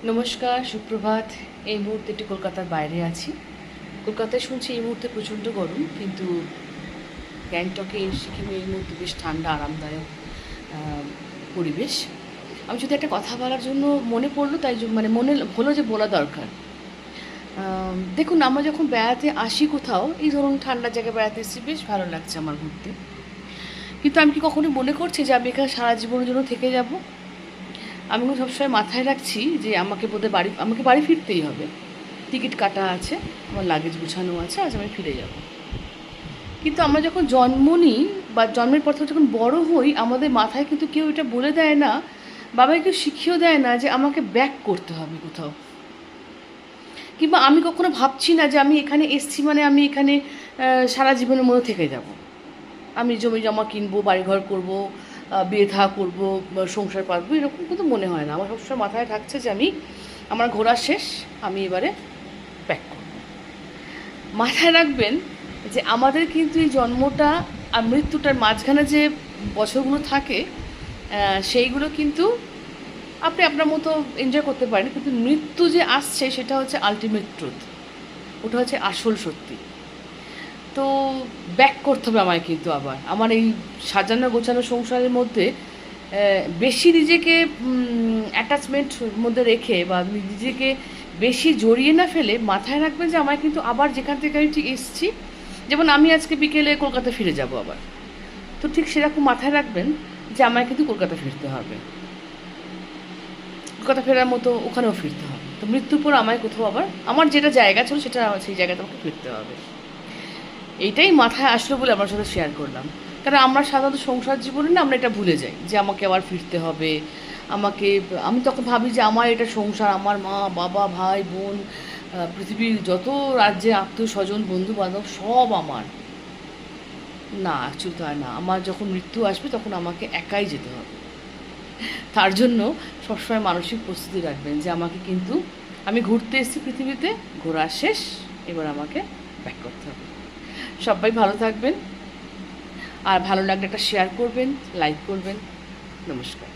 নমস্কার, সুপ্রভাত। এই মুহূর্তে একটু কলকাতার বাইরে আছি। কলকাতায় শুনছি এই মুহূর্তে প্রচণ্ড গরম, কিন্তু গ্যাংটকে সিকিমে এই মুহূর্তে বেশ ঠান্ডা আরামদায়ক পরিবেশ। আমি যদি একটা কথা বলার জন্য মনে পড়লো, তাই মানে মনে হলো যে বলা দরকার। দেখুন, আমরা যখন বেড়াতে আসি কোথাও, এই ধরুন ঠান্ডা জায়গায় বেড়াতে এসেছি, বেশ ভালো লাগছে আমার ঘুরতে, কিন্তু আমি কি কখনো মনে করছি যে আমি এখানে সারা জীবনের জন্য থেকে যাব? আমি সবসময় মাথায় রাখছি যে আমাকে বাড়ি ফিরতেই হবে। টিকিট কাটা আছে, আমার লাগেজ গুছানো আছে, আজ আমি ফিরে যাব। কিন্তু আমরা যখন জন্ম নিই বা জন্মের পর থেকে যখন বড় হই, আমাদের মাথায় কিন্তু কেউ এটা বলে দেয় না, বাবাই কেউ শিখিয়েও দেয় না যে আমাকে ব্যাক করতে হবে কোথাও। কিংবা আমি কখনো ভাবছি না যে আমি এখানে এসছি মানে আমি এখানে সারা জীবনের মধ্যে থেকে যাব। আমি জমি জমা কিনবো, বাড়িঘর করবো, বিয়ে থা করবো, সংসার পাতবো, এরকম কিন্তু মনে হয় না। আমার সবসময় মাথায় থাকছে যে আমার ঘোরা শেষ, আমি এবারে ব্যাক করব। মাথায় রাখবেন যে আমাদের কিন্তু এই জন্মটা আর মৃত্যুটার মাঝখানে যে বছরগুলো থাকে, সেইগুলো কিন্তু আপনি আপনার মতো এনজয় করতে পারেন, কিন্তু মৃত্যু যে আসছে সেটা হচ্ছে আলটিমেট ট্রুথ, ওটা হচ্ছে আসল সত্যি। তো ব্যাক করতে হবে আমায়, কিন্তু আবার আমার এই সাজানো গোছানো সংসারের মধ্যে বেশি নিজেকে অ্যাটাচমেন্ট মধ্যে রেখে বা নিজেকে বেশি জড়িয়ে না ফেলে মাথায় রাখবেন যে আমায় কিন্তু আবার যেখান থেকে আমি ঠিক এসেছি, যেমন আমি আজকে বিকেলে কলকাতা ফিরে যাব আবার, তো ঠিক সেরকম মাথায় রাখবেন যে আমায় কিন্তু কলকাতা ফিরতে হবে, কলকাতা ফেরার মতো ওখানেও ফিরতে হবে। তো মৃত্যুর পর আমায় কোথাও আবার আমার যেটা জায়গা ছিল সেটা সেই জায়গাতে আমাকে ফিরতে হবে। এইটাই মাথায় আসলো বলে আমার সাথে শেয়ার করলাম। কারণ আমরা সাধারণত সংসার জীবনে না আমরা এটা ভুলে যাই যে আমাকে আবার ফিরতে হবে। আমি তখন ভাবি যে আমার এটা সংসার, আমার মা বাবা ভাই বোন, পৃথিবীর যত রাজ্যে আত্মীয় স্বজন বন্ধু বান্ধব সব আমার। না, অ্যাকচুয়ালি তা না। আমার যখন মৃত্যু আসবে তখন আমাকে একাই যেতে হবে। তার জন্য সবসময় মানসিক প্রস্তুতি রাখবেন যে আমি ঘুরতে এসেছি পৃথিবীতে, ঘোরা শেষ, এবার আমাকে ব্যাক করতে হবে। সবাই ভালো থাকবেন, আর ভালো লাগলে একটা শেয়ার করবেন, লাইক করবেন। নমস্কার।